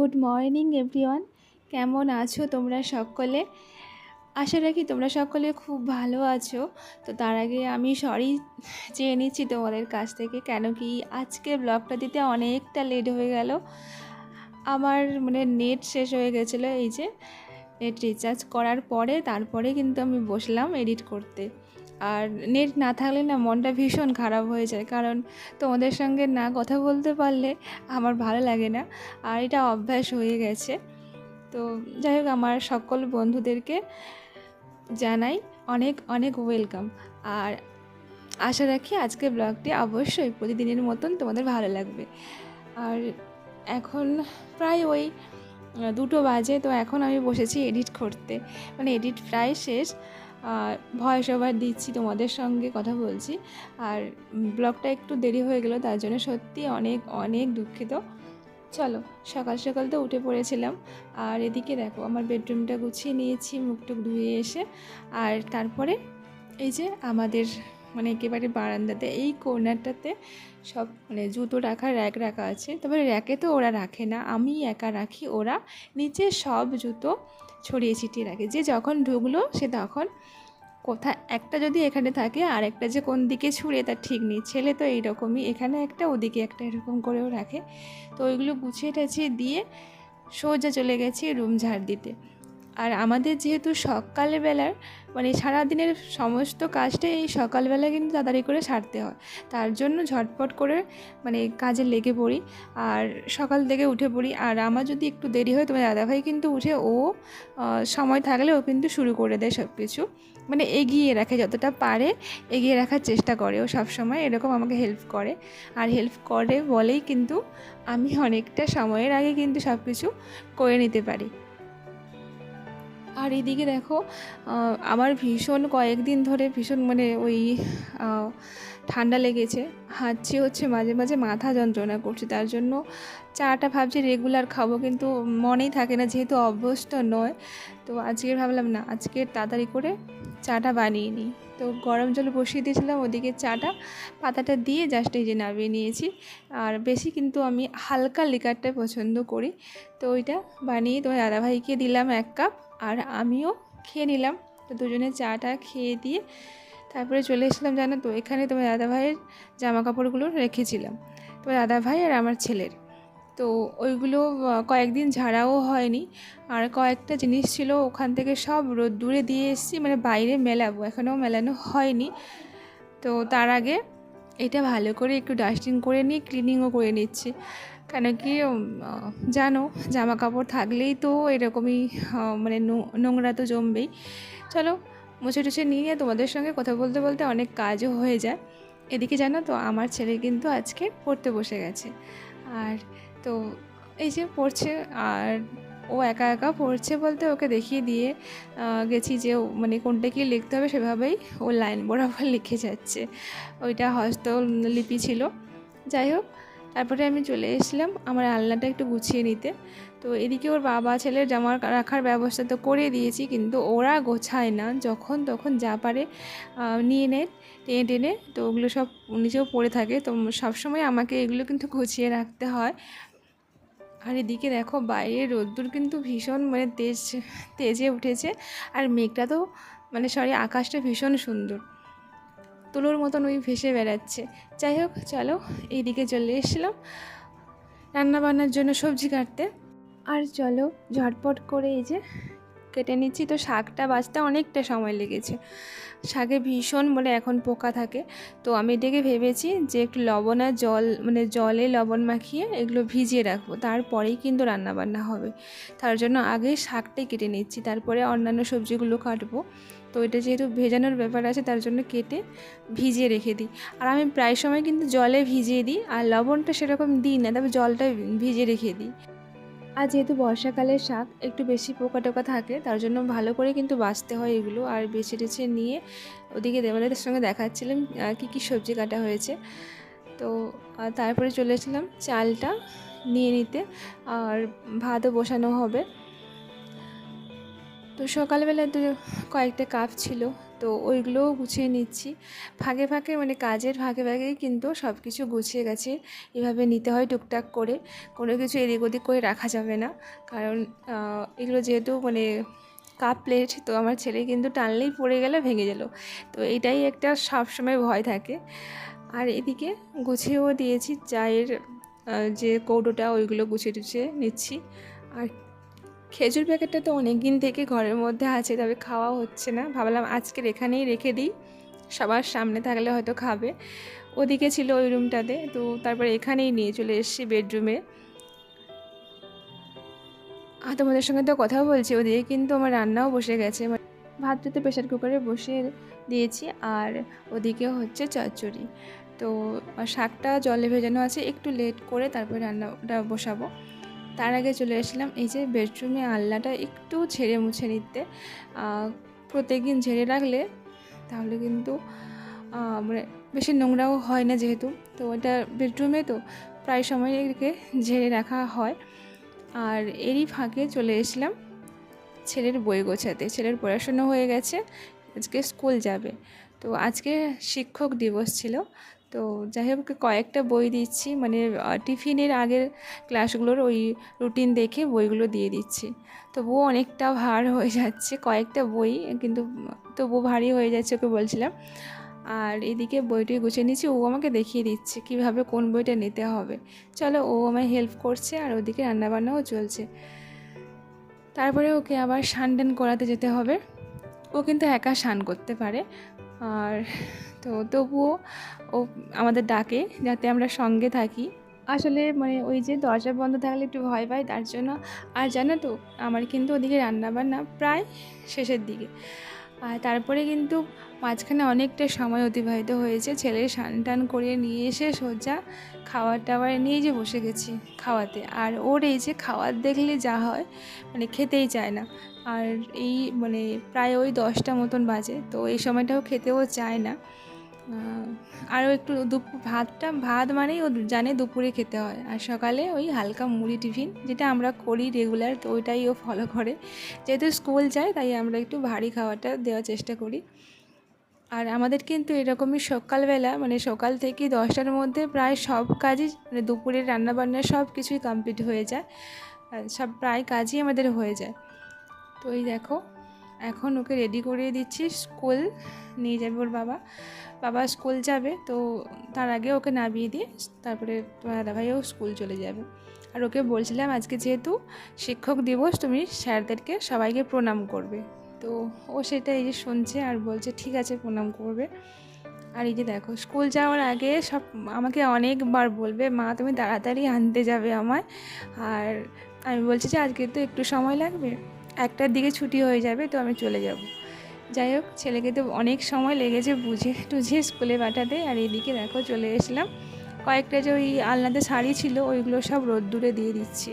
Good morning everyone. কেমন আছো তোমরা সকলে? আশা রাখি তোমরা সকলে খুব ভালো আছো। তো তার আগে আমি সরি চেয়ে নিচ্ছি তোমাদের কাছ থেকে, কেন কি আজকে ব্লগটা দিতে অনেকটা লেট হয়ে গেল। আমার নেট শেষ হয়ে গেছিলো, এই যে নেট রিচার্জ করার পরে তারপরে কিন্তু আমি বসলাম এডিট করতে। আর নেট না থাকলে না মনটা ভীষণ খারাপ হয়ে যায়, কারণ তোমাদের সঙ্গে না কথা বলতে পারলে আমার ভালো লাগে না, আর এটা অভ্যাস হয়ে গেছে। তো যাই হোক, আমার সকল বন্ধুদেরকে জানাই অনেক অনেক ওয়েলকাম। আর আশা রাখি আজকে ব্লগটি অবশ্যই প্রতিদিনের মতন তোমাদের ভালো লাগবে। আর এখন প্রায় ওই 2টো বাজে, তো এখন আমি বসেছি এডিট করতে, এডিট প্রায় শেষ। ভয়েস ওভার দিচ্ছি, তোমাদের সঙ্গে কথা বলছি, আর ব্লগটা একটু দেরি হয়ে গেল, তার জন্য সত্যি অনেক অনেক দুঃখিত। চলো, সকাল সকাল তো উঠে পড়েছিলাম, আর এদিকে দেখো আমার বেডরুমটা গুছিয়ে নিয়েছি মুখটুক ধুয়ে এসে। আর তারপরে এই যে আমাদের একেবারে বারান্দাতে এই কর্নারটাতে সব জুতো রাখার র্যাক রাখা আছে। তবে র্যাকে তো ওরা রাখে না, আমি একা রাখি। ওরা নিচে সব জুতো ছড়িয়ে ছিটিয়ে রাখে, যে যখন ঢুকলো সে তখন কোথায় একটা যদি এখানে থাকে আর একটা যে কোন দিকে ছুঁড়ে তার ঠিক নেই। ছেলে তো এইরকমই, এখানে একটা ওদিকে একটা এরকম করেও রাখে। তো ওইগুলো গুছিয়ে টাছিয়ে দিয়ে সোজা চলে গেছি রুম ঝাড় দিতে। আর আমাদের যেহেতু সকালবেলার সারাদিনের সমস্ত কাজটাই এই সকালবেলা কিন্তু তাড়াতাড়ি করে সারতে হয়, তার জন্য ঝটপট করে কাজে লেগে পড়ি আর সকাল থেকে উঠে পড়ি। আর আমার যদি একটু দেরি হয়, তোমার দাদাভাই কিন্তু উঠে ও সময় থাকলে ও কিন্তু শুরু করে দেয় সব কিছু, এগিয়ে রাখে, যতটা পারে এগিয়ে রাখার চেষ্টা করে ও সবসময় এরকম আমাকে হেল্প করে। আর হেল্প করে বলেই কিন্তু আমি অনেকটা সময়ের আগে কিন্তু সব কিছু করে নিতে পারি। আর এদিকে দেখো, আমার ভীষণ কয়েকদিন ধরে ভীষণ ওই ঠান্ডা লেগেছে, হাঁচি হচ্ছে, মাঝে মাঝে মাথা যন্ত্রণা করছে। তার জন্য চাটা ভাবছি রেগুলার খাবো, কিন্তু মনেই থাকে না, যেহেতু অভ্যস্ত নয়। তো আজকে ভাবলাম না, আজকে তাড়াতাড়ি করে চাটা বানিয়ে নিই। তো গরম জল বসিয়ে দিয়েছিলাম, ওদিকে চাটা পাতাটা দিয়ে জাস্ট এই যে নামিয়ে নিয়েছি। আর বেশি কিন্তু আমি হালকা লিকারটাই পছন্দ করি। তো ওইটা বানিয়ে তোমার দাদাভাইকে দিলাম 1 কাপ, আর আমিও খেয়ে নিলাম। তো দুজনে চাটা খেয়ে দিয়ে তারপরে চলে এসেছিলাম, জানো তো, এখানে তোমার দাদাভাইয়ের জামা কাপড়গুলো রেখেছিলাম, তোমার দাদাভাই আর আমার ছেলের। তো ওইগুলো কয়েকদিন ঝাড়াও হয়নি, আর কয়েকটা জিনিস ছিল ওখান থেকে সব রোদ্দুরে দিয়ে এসেছি, বাইরে মেলাবো, এখনও মেলানো হয়নি। তো তার আগে এটা ভালো করে একটু ডাস্টিং করে নিয়ে ক্লিনিংও করে নিচ্ছি, কেন কি জানো, জামা কাপড় থাকলেই তো এরকমই নোংরা তো জমবেই। চলো, মুছে টুছে নিয়ে তোমাদের সঙ্গে কথা বলতে বলতে অনেক কাজও হয়ে যায়। এদিকে জানো তো, আমার ছেলে কিন্তু আজকে পড়তে বসে গেছে। আর তো এই যে পড়ছে, আর ও একা একা পড়ছে বলতে ওকে দেখিয়ে দিয়ে গেছি যে কোনটা কী লিখতে হবে, সেভাবেই ও লাইন বরাবর লিখে যাচ্ছে। ওইটা হস্তলিপি ছিল। যাই হোক, তারপরে আমি চলে এসেছিলাম আমার আলনাটা একটু গুছিয়ে নিতে। তো এদিকে ওর বাবা ছেলের জামা রাখার ব্যবস্থা তো করে দিয়েছি, কিন্তু ওরা গোছায় না, যখন তখন যা পারে নিয়ে নেয় টেনে টেনে। তো ওগুলো সব নিচেও পড়ে থাকে, তো সবসময় আমাকে এগুলো কিন্তু গুছিয়ে রাখতে হয়। আর এদিকে দেখো, বাইরে রোদ্দুর কিন্তু ভীষণ তেজে উঠেছে, আর মেঘটা তো আকাশটা ভীষণ সুন্দর, তুলোর মতন ওই ভেসে বেড়াচ্ছে। যাই হোক, চলো, এইদিকে চলে এসেছিলাম রান্নাবান্নার জন্য সবজি কাটতে। আর চলো ঝটপট করে এই যে কেটে নিচ্ছি। তো শাকটা বাছতে অনেকটা সময় লেগেছে, শাকে ভীষণ এখন পোকা থাকে। তো আমি এটাকে ভেবেছি যে একটু লবণ আর জল জলে লবণ মাখিয়ে এগুলো ভিজিয়ে রাখবো, তারপরেই কিন্তু রান্নাবান্না হবে। তার জন্য আগে শাকটাই কেটে নিচ্ছি, তারপরে অন্যান্য সবজিগুলো কাটবো। তো এটা যেহেতু ভেজানোর ব্যাপার আছে, তার জন্য কেটে ভিজিয়ে রেখে দিই। আর আমি প্রায় সময় কিন্তু জলে ভিজিয়ে দিই, আর লবণটা সেরকম দিই না, তবে জলটা ভিজিয়ে রেখে দিই। আর যেহেতু বর্ষাকালের শাক একটু বেশি পোকা টোকা থাকে, তার জন্য ভালো করে কিন্তু বাছতে হয় এগুলো। আর বেছে টেছে নিয়ে ওদিকে দেওয়ালের সঙ্গে দেখাচ্ছিলাম কী কী সবজি কাটা হয়েছে। তো তারপরে চলে এসেছিলাম চালটা নিয়ে নিতে, আর ভাতও বসানো হবে। তো সকালবেলা তো কয়েকটা কাপ ছিল, তো ওইগুলোও গুছিয়ে নিচ্ছি। ফাঁকে ফাঁকে মানে কাজের ফাঁকে ফাঁকেই কিন্তু সব কিছু গুছিয়ে গেছে। এভাবে নিতে হয় টুকটাক করে, কোনো কিছু এদিক ওদিক করে রাখা যাবে না। কারণ এগুলো যেহেতু মানে কাপ প্লেট, তো আমার ছেলে কিন্তু টানলেই পড়ে গেলে ভেঙে গেল, তো এটাই একটা সবসময় ভয় থাকে। আর এদিকে গুছিয়েও দিয়েছি চায়ের যে কৌটোটা, ওইগুলো গুছিয়ে টুছিয়ে নিচ্ছি। আর খেজুর প্যাকেটটা তো অনেক দিন থেকে ঘরের মধ্যে আছে, তবে খাওয়া হচ্ছে না। ভাবলাম আজকের এখানেই রেখে দিই, সবার সামনে থাকলে হয়তো খাবে। ওদিকে ছিল ওই রুমটাতে, তো তারপর এখানেই নিয়ে চলে এসেছি বেডরুমে। আর তোমাদের সঙ্গে তো কথাও বলছি, ওদিকে কিন্তু আমার রান্নাও বসে গেছে। ভাতটা তো প্রেশার কুকারে বসিয়ে দিয়েছি, আর ওদিকে হচ্ছে চচ্চড়ি। তো শাকটা জলে ভেজানো আছে, একটু লেট করে তারপরে রান্নাটা বসাবো। তার আগে চলে এসেছিলাম এই যে বেডরুমে আলনাটা একটু ঝেড়ে মুছে নিতে। প্রত্যেকদিন ঝেড়ে রাখলে তাহলে কিন্তু মানে বেশি নোংরাও হয় না, যেহেতু তো ওটা বেডরুমে তো প্রায় সময় এদিকে ঝেড়ে রাখা হয়। আর এরই ফাঁকে চলে এসেছিলাম ছেলের বই গোছাতে। ছেলের পড়াশুনো হয়ে গেছে, আজকে স্কুল যাবে। তো আজকে শিক্ষক দিবস ছিল, তো যাই হোক কয়েকটা বই দিচ্ছি, মানে টিফিনের আগের ক্লাসগুলোর ওই রুটিন দেখে বইগুলো দিয়ে দিচ্ছি। তবুও অনেকটা ভার হয়ে যাচ্ছে, কয়েকটা বই কিন্তু তবুও ভারী হয়ে যাচ্ছে, ওকে বলছিলাম। আর এদিকে বইটি গুছিয়ে নিচ্ছি, ও আমাকে দেখিয়ে দিচ্ছে কিভাবে কোন বইটা নিতে হবে। চলো, ও আমায় হেল্প করছে, আর ওদিকে রান্নাবান্নাও চলছে। তারপরে ওকে আবার স্নান টান করাতে যেতে হবে। ও কিন্তু একা স্নান করতে পারে, আর তো তবুও ও আমাদের ডাকে যাতে আমরা সঙ্গে থাকি। আসলে মানে ওই যে দরজা বন্ধ থাকলে একটু ভয় পাই, তার জন্য। আর জানো তো, আমার কিন্তু ওদিকে রান্নাবান্না প্রায় শেষের দিকে। আর তারপরে কিন্তু মাঝখানে অনেকটা সময় অতিবাহিত হয়েছে। ছেলের স্নান টান করিয়ে নিয়ে এসে সোজা খাবার টাবার নিয়ে যে বসে গেছি খাওয়াতে। আর ওর এই যে খাওয়ার দেখলে যা হয়, মানে খেতেই চায় না। আর এই মানে প্রায় ওই 10টা মতন বাজে, তো এই সময়টাও খেতেও চায় না। আরও একটু ভাত মানেই ও জানে দুপুরে খেতে হয়, আর সকালে ওই হালকা মুড়ি টিফিন, যেটা আমরা করি রেগুলার, তো ওইটাই ও ফলো করে। যেহেতু স্কুল যায় তাই আমরা একটু ভারী খাওয়াটা দেওয়ার চেষ্টা করি। আর আমাদের কিন্তু এরকমই সকালবেলা, মানে সকাল থেকে 10টার মধ্যে প্রায় সব কাজই, মানে দুপুরের রান্নাবান্না সব কিছুই কমপ্লিট হয়ে যায়, সব প্রায় কাজই আমাদের হয়ে যায়। তো এই দেখো, এখন ওকে রেডি করিয়ে দিচ্ছি, স্কুল নিয়ে যাবে ওর বাবা স্কুল যাবে, তো তার আগে ওকে নামিয়ে দিয়ে তারপরে তোমার দাদাভাইও স্কুল চলে যাবে। আর ওকে বলছিলাম আজকে যেহেতু শিক্ষক দিবস, তুমি স্যারদেরকে সবাইকে প্রণাম করবে। তো ও সেটা এই যে শুনছে আর বলছে ঠিক আছে, প্রণাম করবে। আর এই যে দেখো, স্কুল যাওয়ার আগে সব আমাকে অনেকবার বলবে, মা তুমি তাড়াতাড়ি আনতে যাবে আমায়। আর আমি বলছি যে আজকে তো একটু সময় লাগবে, 1টার দিকে ছুটি হয়ে যাবে, তো আমি চলে যাব। যাই হোক, ছেলেকে তো অনেক সময় লেগেছে বুঝে টুঝে স্কুলে পাঠাতে। আর এদিকে দেখো চলে এসলাম, কয়েকটা যে ওই আলনাতে শাড়ি ছিল ওইগুলো সব রোদ্দুরে দিয়ে দিচ্ছি।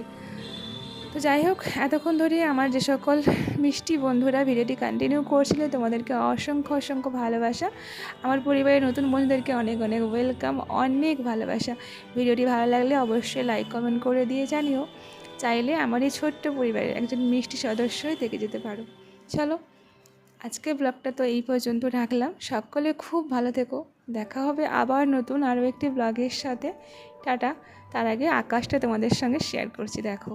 তো যাই হোক, এতক্ষণ ধরে আমার যে সকল মিষ্টি বন্ধুরা ভিডিওটি কন্টিনিউ করছিল, তোমাদেরকে অসংখ্য অসংখ্য ভালোবাসা। আমার পরিবারের নতুন বন্ধুদেরকে অনেক অনেক ওয়েলকাম, অনেক ভালোবাসা। ভিডিওটি ভালো লাগলে অবশ্যই লাইক কমেন্ট করে দিয়ে জানিও। চাইলে আমার এই ছোট্ট পরিবারের একজন মিষ্টি সদস্যই থেকে যেতে পারো। চলো, আজকের ব্লগটা তো এই পর্যন্ত রাখলাম। সকলে খুব ভালো থেকো, দেখা হবে আবার নতুন আরও একটি ব্লগের সাথে। টাটা। তার আগে আকাশটা তোমাদের সঙ্গে শেয়ার করছি, দেখো।